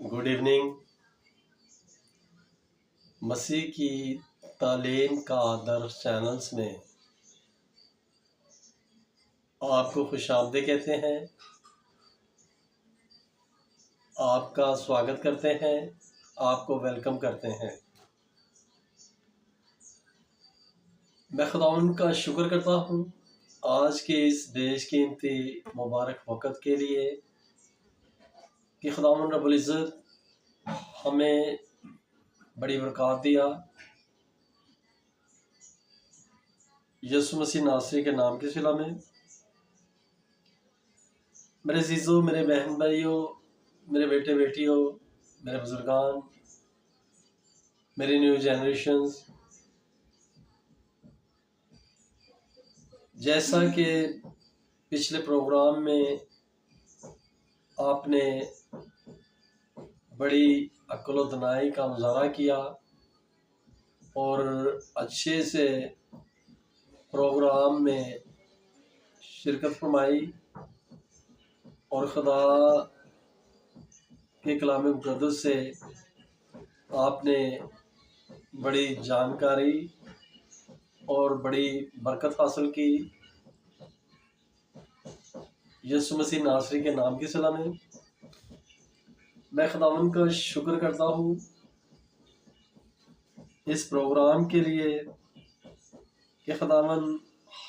Good evening. مسیح کی تعلیم کا درس چینلز میں آپ کو خوش آمدید کہتے ہیں، آپ کا سواگت کرتے ہیں، آپ کو ویلکم کرتے ہیں۔ میں خداوند کا شکر کرتا ہوں آج کے اس بیش قیمتی مبارک وقت کے لیے کہ خداوند رب العزت ہمیں بڑی برکات دیا۔ یسوع مسیح ناصری کے نام کے صلہ میں میرے عزیزوں، میرے بہن بھائیوں، میرے بیٹے بیٹیوں، میرے بزرگان، میری نیو جنریشنز، جیسا کہ پچھلے پروگرام میں آپ نے بڑی عقل و دانائی کا مظاہرہ کیا اور اچھے سے پروگرام میں شرکت فرمائی اور خدا کے کلام مقدس سے آپ نے بڑی جانکاری اور بڑی برکت حاصل کی۔ یسوع مسیح ناصری کے نام کی صلہ میں خداوند کا شکر کرتا ہوں اس پروگرام کے لیے کہ خداوند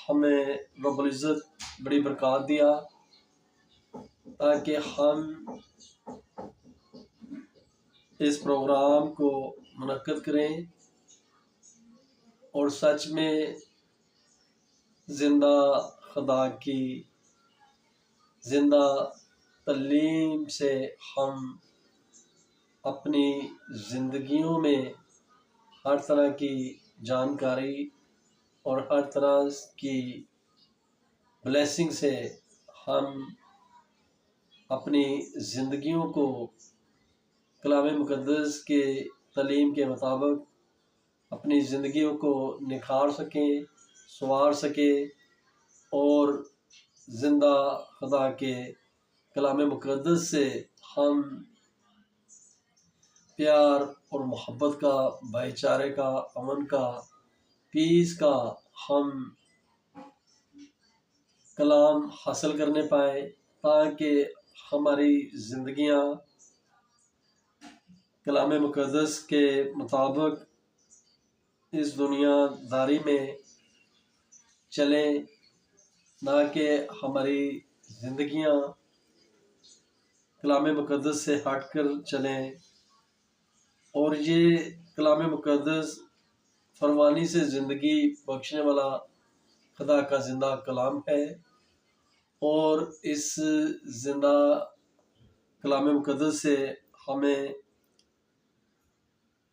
ہمیں رب العزت بڑی برکات دیا تاکہ ہم اس پروگرام کو منعقد کریں اور سچ میں زندہ خدا کی زندہ تعلیم سے ہم اپنی زندگیوں میں ہر طرح کی جانکاری اور ہر طرح کی بلیسنگ سے ہم اپنی زندگیوں کو کلام مقدس کے تعلیم کے مطابق اپنی زندگیوں کو نکھار سکیں، سنوار سکیں اور زندہ خدا کے کلام مقدس سے ہم پیار اور محبت کا، بھائی چارے کا، امن کا، پیس کا ہم کلام حاصل کرنے پائیں تاکہ ہماری زندگیاں کلام مقدس کے مطابق اس دنیا داری میں چلیں، نہ کہ ہماری زندگیاں کلام مقدس سے ہٹ کر چلیں۔ اور یہ کلام مقدس فرمانی سے زندگی بخشنے والا خدا کا زندہ کلام ہے اور اس زندہ کلام مقدس سے ہمیں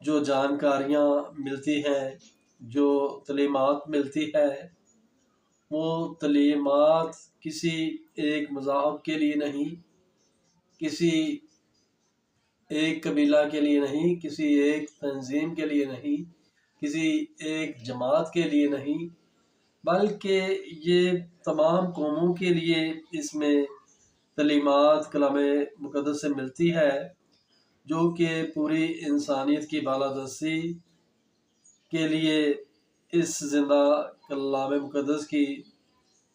جو جانکاریاں ملتی ہیں، جو تعلیمات ملتی ہے، وہ تعلیمات کسی ایک مذہب کے لیے نہیں، کسی ایک قبیلہ کے لیے نہیں، کسی ایک تنظیم کے لیے نہیں، کسی ایک جماعت کے لیے نہیں، بلکہ یہ تمام قوموں کے لیے اس میں تعلیمات کلام مقدس سے ملتی ہے، جو کہ پوری انسانیت کی بالادستی کے لیے اس زندہ کلام مقدس کی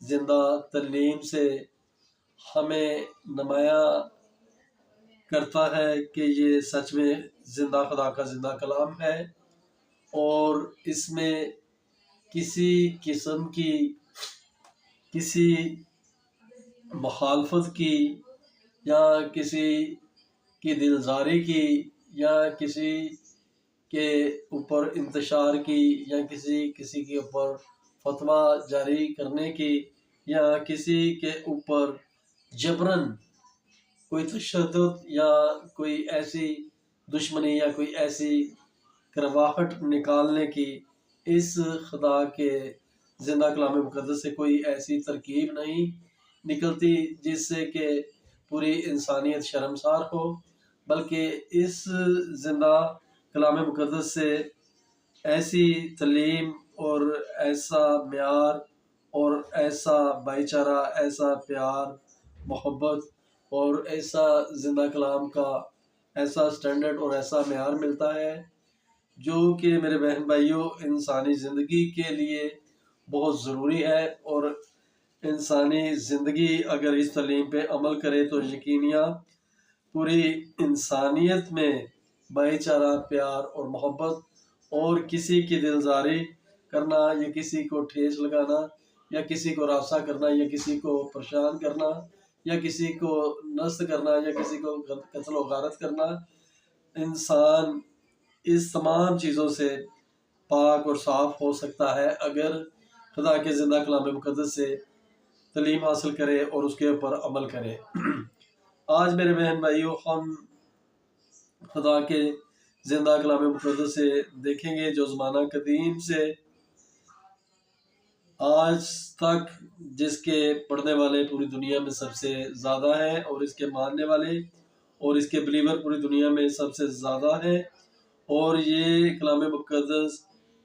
زندہ تعلیم سے ہمیں نمایاں کرتا ہے کہ یہ سچ میں زندہ خدا کا زندہ کلام ہے اور اس میں کسی قسم کی کسی مخالفت کی یا کسی کی دلزاری کی یا کسی کے اوپر انتشار کی یا کسی کے اوپر فتویٰ جاری کرنے کی یا کسی کے اوپر جبراً کوئی تشدد یا کوئی ایسی دشمنی یا کوئی ایسی کرواہٹ نکالنے کی اس خدا کے زندہ کلام مقدس سے کوئی ایسی ترکیب نہیں نکلتی جس سے کہ پوری انسانیت شرمسار ہو، بلکہ اس زندہ کلام مقدس سے ایسی تعلیم اور ایسا معیار اور ایسا بھائی چارہ، ایسا پیار، محبت اور ایسا زندہ کلام کا ایسا سٹینڈرڈ اور ایسا معیار ملتا ہے جو کہ میرے بہن بھائیوں انسانی زندگی کے لیے بہت ضروری ہے، اور انسانی زندگی اگر اس تعلیم پہ عمل کرے تو یقیناً پوری انسانیت میں بھائی چارہ، پیار اور محبت، اور کسی کی دلزاری کرنا یا کسی کو ٹھیس لگانا یا کسی کو راسا کرنا یا کسی کو پریشان کرنا یا کسی کو نست کرنا یا کسی کو قتل و غارت کرنا، انسان اس تمام چیزوں سے پاک اور صاف ہو سکتا ہے اگر خدا کے زندہ کلام مقدس سے تعلیم حاصل کرے اور اس کے اوپر عمل کرے۔ آج میرے بہن بھائیوں ہم خدا کے زندہ کلام مقدس سے دیکھیں گے جو زمانہ قدیم سے آج تک جس کے پڑھنے والے پوری دنیا میں سب سے زیادہ ہیں، اور اس کے ماننے والے اور اس کے بلیور پوری دنیا میں سب سے زیادہ ہیں، اور یہ کلام مقدس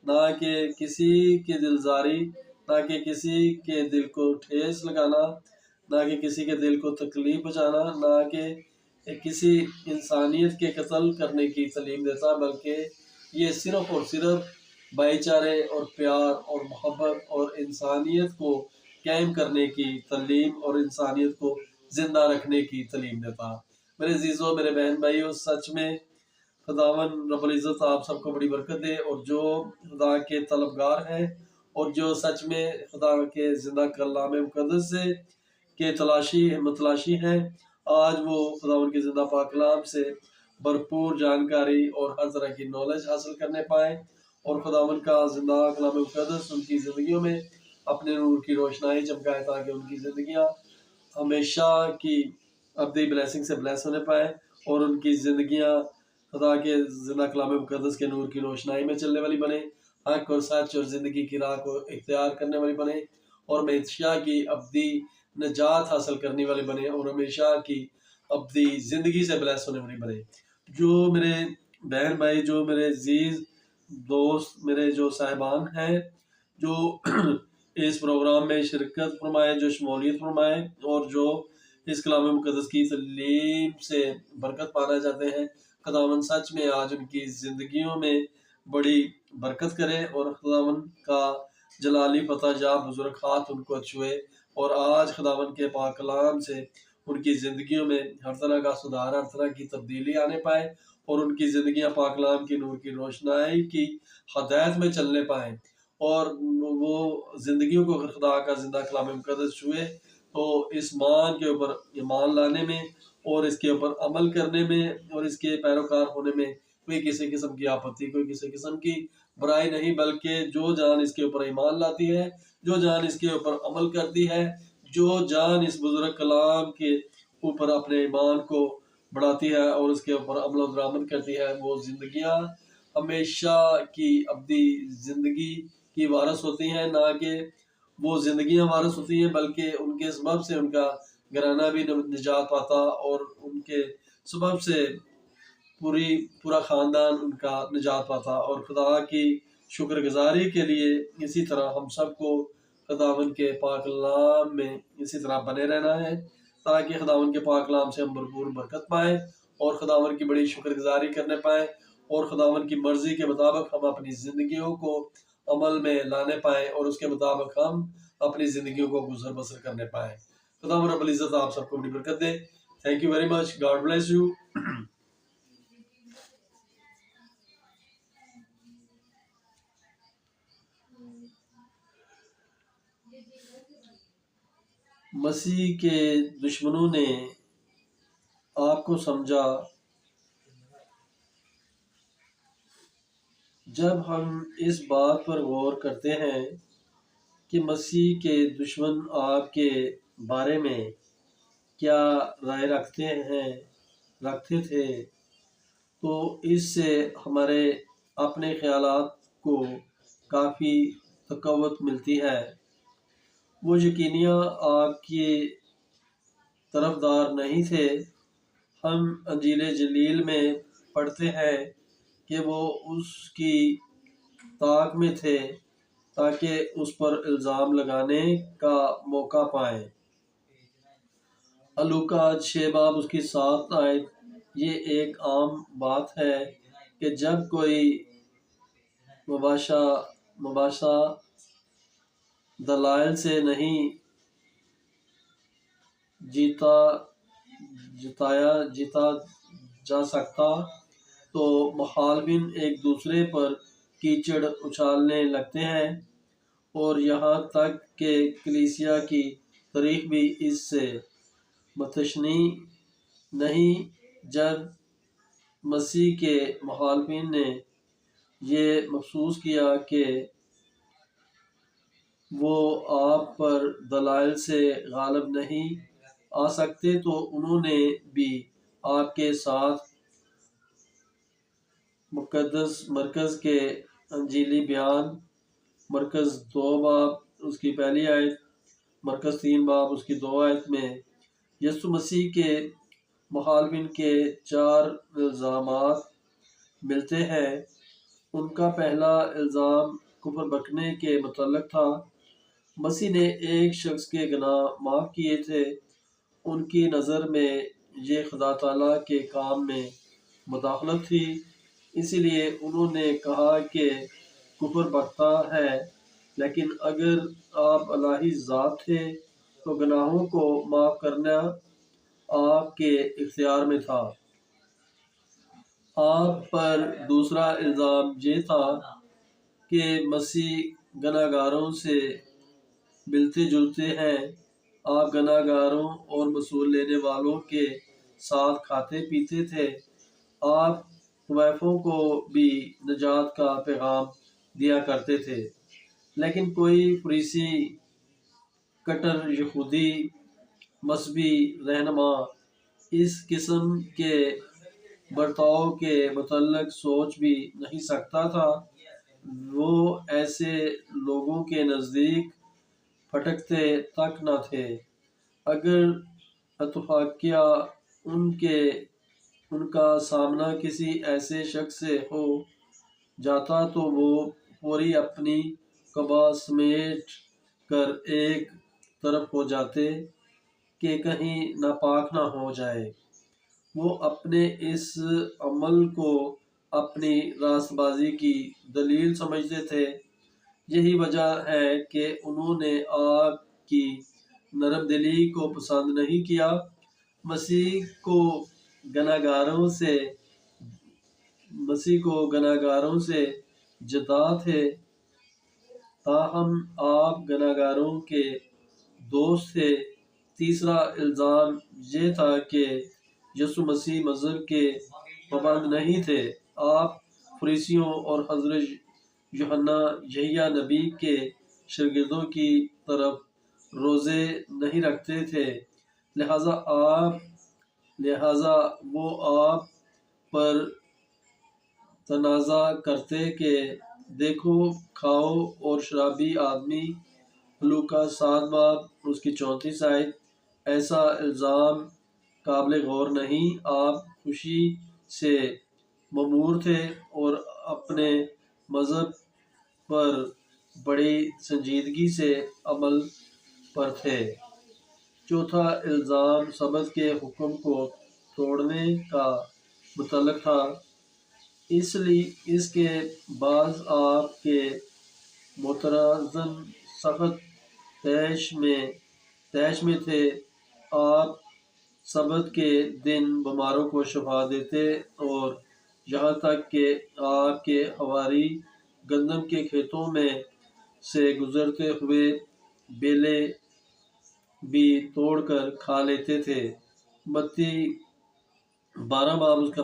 نہ کہ کسی کے دلزاری، نہ کہ کسی کے دل کو ٹھیس لگانا، نہ کہ کسی کے دل کو تکلیف پہنچانا، نہ کہ کسی انسانیت کے قتل کرنے کی تعلیم دیتا، بلکہ یہ صرف اور صرف بھائی چارے اور پیار اور محبت اور انسانیت کو قائم کرنے کی تعلیم اور انسانیت کو زندہ رکھنے کی تعلیم دیتا۔ میرے عزیزوں، میرے بہن بھائیوں، سچ میں خداوند رب العزت آپ سب کو بڑی برکت دے، اور جو خدا کے طلبگار ہیں اور جو سچ میں خدا کے زندہ کلام مقدس سے کے متلاشی ہیں، آج وہ خداوند کے زندہ پاک کلام سے بھرپور جانکاری اور ہر طرح کی نالج حاصل کرنے پائیں، اور خداوند کا زندہ کلام مقدس ان کی زندگیوں میں اپنے نور کی روشنائی چمکائے، تاکہ ان کی زندگیاں ہمیشہ کی ابدی بلیسنگ سے بلیس ہونے پائیں، اور ان کی زندگیاں خدا کے زندہ کلام مقدس کے نور کی روشنائی میں چلنے والی بنے، حق اور سچ اور زندگی کی راہ کو اختیار کرنے والی بنے، اور ہمیشہ کی ابدی نجات حاصل کرنے والے بنے، اور ہمیشہ کی ابدی زندگی سے بلیس ہونے والی بنے۔ جو میرے بہن بھائی، جو میرے عزیز دوست، میرے جو صاحبان ہیں، جو اس پروگرام میں شرکت فرمائے، جو شمولیت فرمائے، اور جو اس کلام مقدس کی تعلیم سے برکت پانا چاہتے ہیں، خداوند سچ میں آج ان کی زندگیوں میں بڑی برکت کرے، اور خداوند کا جلالی فتح جا بزرگ ہاتھ ان کو چھوئے، اور آج خداوند کے پاک کلام سے ان کی زندگیوں میں ہر طرح کا سدھار، ہر طرح کی تبدیلی آنے پائے، اور ان کی زندگیاں پاک کلام کی نور کی روشنائی کی ہدایت میں چلنے پائیں، اور وہ زندگیوں کو اگر خدا کا زندہ کلام مقدس چھوئے تو اس مان کے اوپر ایمان لانے میں اور اس کے اوپر عمل کرنے میں اور اس کے پیروکار ہونے میں کوئی کسی قسم کی آپتی، کوئی کسی قسم کی برائی نہیں، بلکہ جو جان اس کے اوپر ایمان لاتی ہے، جو جان اس کے اوپر عمل کرتی ہے، جو جان اس بزرگ کلام کے اوپر اپنے ایمان کو بڑھاتی ہے اور اس کے اوپر عمل و درآمد کرتی ہے، وہ زندگیاں ہمیشہ کی ابدی زندگی کی وارث ہوتی ہیں، نہ کہ وہ زندگیاں وارث ہوتی ہیں بلکہ ان کے سبب سے ان کا گھرانہ بھی نجات پاتا، اور ان کے سبب سے پورا خاندان ان کا نجات پاتا۔ اور خدا کی شکر گزاری کے لیے اسی طرح ہم سب کو خداوند کے پاک کلام میں اسی طرح بنے رہنا ہے، تاکہ خداوند کے پاک کلام سے ہم بھرپور برکت پائیں اور خداوند کی بڑی شکر گزاری کرنے پائیں، اور خداوند کی مرضی کے مطابق ہم اپنی زندگیوں کو عمل میں لانے پائیں، اور اس کے مطابق ہم اپنی زندگیوں کو گزر بسر کرنے پائیں۔ خداوند رب العزت آپ سب کو بڑی برکت دے۔ Thank you very much, God bless you. مسیح کے دشمنوں نے آپ کو سمجھا۔ جب ہم اس بات پر غور کرتے ہیں کہ مسیح کے دشمن آپ کے بارے میں کیا رائے رکھتے تھے، تو اس سے ہمارے اپنے خیالات کو کافی قوت ملتی ہے۔ وہ یقیناً آپ کے طرفدار نہیں تھے۔ ہم انجیل جلیل میں پڑھتے ہیں کہ وہ اس کی طاق میں تھے تاکہ اس پر الزام لگانے کا موقع پائیں۔ لوکا 6 باب اس کی 7 آیت یہ ایک عام بات ہے کہ جب کوئی مباشا دلائل سے نہیں جیتا جا سکتا تو مخالفین ایک دوسرے پر کیچڑ اچھالنے لگتے ہیں، اور یہاں تک کہ کلیسیا کی تاریخ بھی اس سے مستثنی نہیں۔ جب مسیح کے مخالفین نے یہ محسوس کیا کہ وہ آپ پر دلائل سے غالب نہیں آ سکتے تو انہوں نے بھی آپ کے ساتھ مقدس مرکز کے انجیلی بیان، مرکز 2 باب اس کی پہلی آیت، مرکز 3 باب اس کی 2 آیت میں یسوع مسیح کے مخالفین کے 4 الزامات ملتے ہیں۔ ان کا پہلا الزام کفر بکنے کے متعلق تھا۔ مسیح نے ایک شخص کے گناہ معاف کیے تھے۔ ان کی نظر میں یہ خدا تعالیٰ کے کام میں مداخلت تھی، اسی لیے انہوں نے کہا کہ کفر بکتا ہے، لیکن اگر آپ الہی ذات تھے تو گناہوں کو معاف کرنا آپ کے اختیار میں تھا۔ آپ پر دوسرا الزام یہ تھا کہ مسیح گناہ گاروں سے ملتے جلتے ہیں۔ آپ گناہ گاروں اور مصول لینے والوں کے ساتھ کھاتے پیتے تھے۔ آپ طوائفوں کو بھی نجات کا پیغام دیا کرتے تھے، لیکن کوئی فریسی کٹر یہودی مذہبی رہنما اس قسم کے برتاؤ کے متعلق سوچ بھی نہیں سکتا تھا۔ وہ ایسے لوگوں کے نزدیک پھٹکتے تک نہ تھے۔ اگر اتفاقیہ ان کا سامنا کسی ایسے شخص سے ہو جاتا تو وہ فوری اپنی قبا سمیٹ کر ایک طرف ہو جاتے کہ کہیں ناپاک نہ ہو جائے۔ وہ اپنے اس عمل کو اپنی راست بازی کی دلیل سمجھتے تھے۔ یہی وجہ ہے کہ انہوں نے آپ کی نرم دلی کو پسند نہیں کیا۔ مسیح کو گناہ گاروں سے جدا تھے، تاہم آپ گناہ گاروں کے دوست تھے۔ تیسرا الزام یہ تھا کہ یسوع مسیح مذہب کے پابند نہیں تھے۔ آپ فریسیوں اور حضرت یحییٰ نبی کے شاگردوں کی طرح روزے نہیں رکھتے تھے، لہذا وہ آپ پر تنازع کرتے کہ دیکھو کھاؤ اور شرابی آدمی، لوکا 7 باب اس کی 34 آیت۔ ایسا الزام قابل غور نہیں۔ آپ خوشی سے مامور تھے اور اپنے مذہب پر بڑی سنجیدگی سے عمل پر تھے۔ چوتھا الزام سبت کے حکم کو توڑنے کا متعلق تھا۔ اس کے بعض آپ کے معترضین سخت طیش میں تھے۔ آپ سبت کے دن بیماروں کو شفا دیتے اور یہاں تک کہ آپ کے حواری گندم کے کھیتوں میں سے گزرتے ہوئے بیلیں بھی توڑ کر کھا لیتے تھے۔ متی 12 باب اس کا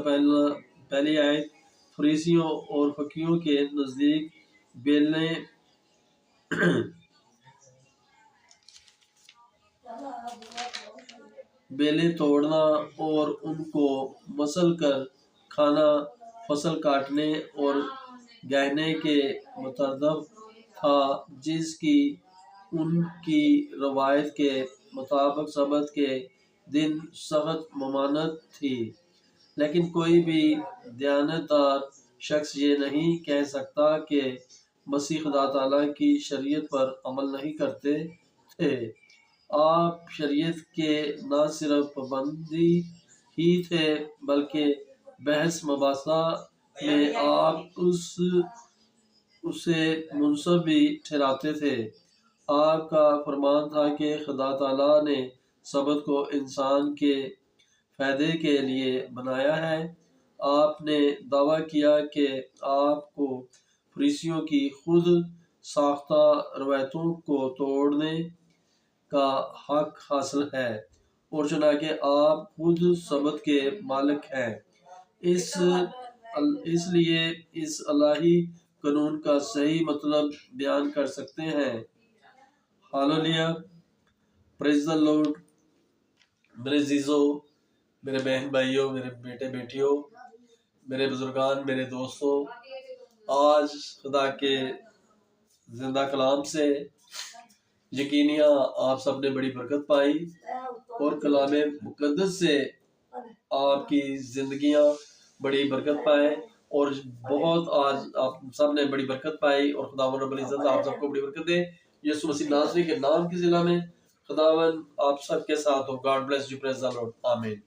پہلی آیت۔ فریسیوں اور فقیہوں کے نزدیک بیلیں توڑنا اور ان کو مسل کر کھانا فصل کاٹنے اور گہنے کے مترادف تھا، جس کی ان کی روایت کے مطابق سبت کے دن سخت ممانعت تھی۔ لیکن کوئی بھی دیانتدار شخص یہ نہیں کہہ سکتا کہ مسیح خدا تعالیٰ کی شریعت پر عمل نہیں کرتے تھے۔ آپ شریعت کے نہ صرف پابندی ہی تھے بلکہ بحث مباحثہ میں آپ اسے منصف بھی ٹھہراتے تھے۔ آپ کا فرمان تھا کہ خدا تعالیٰ نے سبت کو انسان کے فائدے کے لیے بنایا ہے۔ آپ نے دعویٰ کیا کہ آپ کو فریسیوں کی خود ساختہ روایتوں کو توڑنے کا حق حاصل ہے، اور چنانچہ آپ خود سبت کے مالک ہیں، اس لیے اس الہی قانون کا صحیح مطلب بیان کر سکتے ہیں۔ Hallelujah, praise the lord. میرے عزیزو، میرے بہن بھائیوں، میرے بیٹے بیٹیوں، میرے بزرگان، میرے دوستوں، آج خدا کے زندہ کلام سے یقیناً آپ سب نے بڑی برکت پائی، اور کلام مقدس سے آپ کی زندگیاں بڑی برکت پائے، اور بہت آج آپ سب نے بڑی برکت پائی، اور خداوند رب العزت آپ سب کو بڑی برکت دے یسوع مسیح ناصری کے نام کی ضلع میں۔ خداوند آپ سب کے ساتھ ہو۔ God bless you, praise the Lord, آمین۔